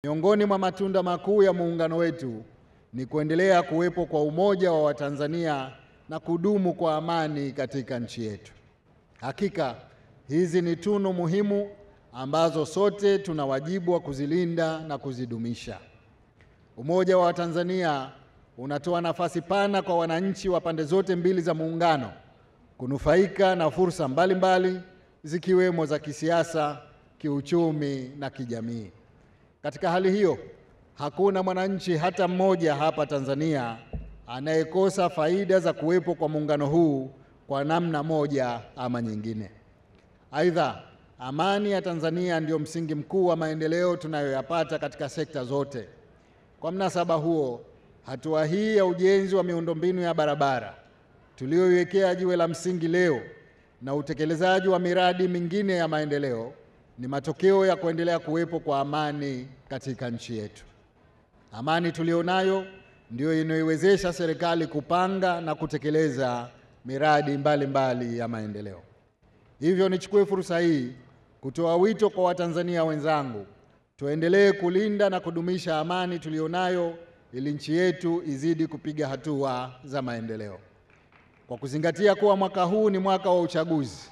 Miongoni mwa matunda makuu ya muungano wetu ni kuendelea kuwepo kwa umoja wa Watanzania na kudumu kwa amani katika nchi yetu. Hakika hizi ni tunu muhimu ambazo sote tuna wajibu wa kuzilinda na kuzidumisha. Umoja wa Watanzania unatoa nafasi pana kwa wananchi wa pande zote mbili za muungano kunufaika na fursa mbalimbali zikiwemo za kisiasa, kiuchumi na kijamii. Katika hali hiyo, hakuna mwananchi hata mmoja hapa Tanzania anayekosa faida za kuwepo kwa muungano huu kwa namna moja ama nyingine. Aidha, amani ya Tanzania ndio msingi mkuu wa maendeleo tunayoyapata katika sekta zote. Kwa mnasaba huo, hatua hii ya ujenzi wa miundombinu ya barabara tulioiwekea jiwe la msingi leo na utekelezaji wa miradi mingine ya maendeleo ni matokeo ya kuendelea kuwepo kwa amani katika nchi yetu. Amani tulionayo ndio inayoiwezesha serikali kupanga na kutekeleza miradi mbalimbali ya maendeleo. Hivyo nichukue fursa hii kutoa wito kwa Watanzania wenzangu, tuendelee kulinda na kudumisha amani tulionayo ili nchi yetu izidi kupiga hatua za maendeleo. Kwa kuzingatia kuwa mwaka huu ni mwaka wa uchaguzi,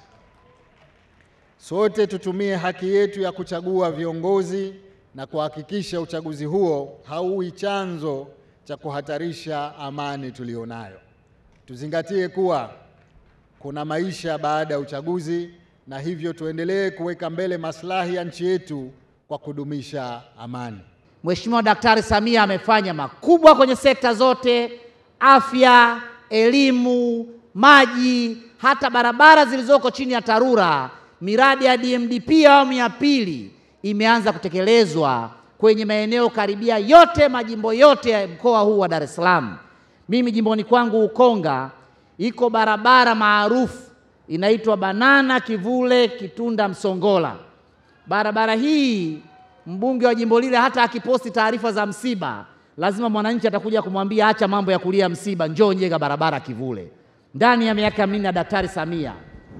sote tutumie haki yetu ya kuchagua viongozi na kuhakikisha uchaguzi huo hauwi chanzo cha kuhatarisha amani tulionayo. Tuzingatie kuwa kuna maisha baada ya uchaguzi, na hivyo tuendelee kuweka mbele maslahi ya nchi yetu kwa kudumisha amani. Mheshimiwa Daktari Samia amefanya makubwa kwenye sekta zote: afya, elimu, maji, hata barabara zilizoko chini ya TARURA. Miradi ya DMDP awamu ya pili imeanza kutekelezwa kwenye maeneo karibia yote, majimbo yote ya mkoa huu wa Dar es Salaam. Mimi jimboni kwangu Ukonga iko barabara maarufu inaitwa Banana Kivule Kitunda Msongola. Barabara hii mbunge wa jimbo lile hata akiposti taarifa za msiba, lazima mwananchi atakuja kumwambia acha mambo ya kulia msiba, njoo jenga barabara Kivule. Ndani ya miaka minne Daktari Samia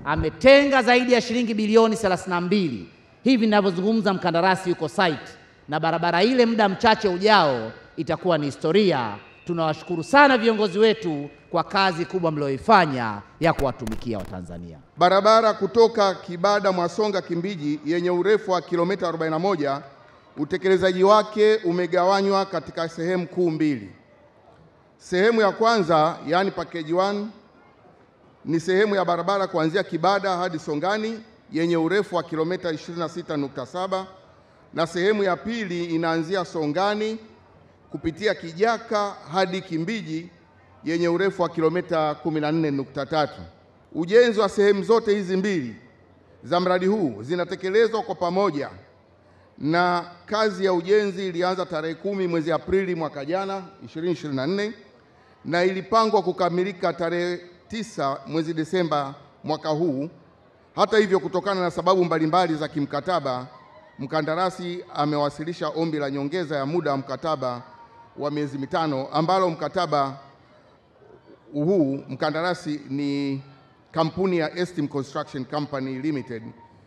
ametenga zaidi ya shilingi bilioni 32. Hivi ninavyozungumza mkandarasi yuko site, na barabara ile muda mchache ujao itakuwa ni historia. Tunawashukuru sana viongozi wetu kwa kazi kubwa mlioifanya ya kuwatumikia Watanzania. Barabara kutoka Kibada Mwasonga Kimbiji yenye urefu wa kilomita 41, utekelezaji wake umegawanywa katika sehemu kuu mbili. Sehemu ya kwanza, yani package 1, ni sehemu ya barabara kuanzia Kibada hadi Songani yenye urefu wa kilomita 26.7, na sehemu ya pili inaanzia Songani kupitia Kijaka hadi Kimbiji yenye urefu wa kilomita 14.3. Ujenzi wa sehemu zote hizi mbili za mradi huu zinatekelezwa kwa pamoja, na kazi ya ujenzi ilianza tarehe 10 mwezi Aprili mwaka jana 2024 na ilipangwa kukamilika tarehe 9 mwezi Desemba mwaka huu. Hata hivyo, kutokana na sababu mbalimbali za kimkataba, mkandarasi amewasilisha ombi la nyongeza ya muda wa mkataba wa miezi 5, ambalo mkataba huu mkandarasi ni kampuni ya Estim Construction Company Limited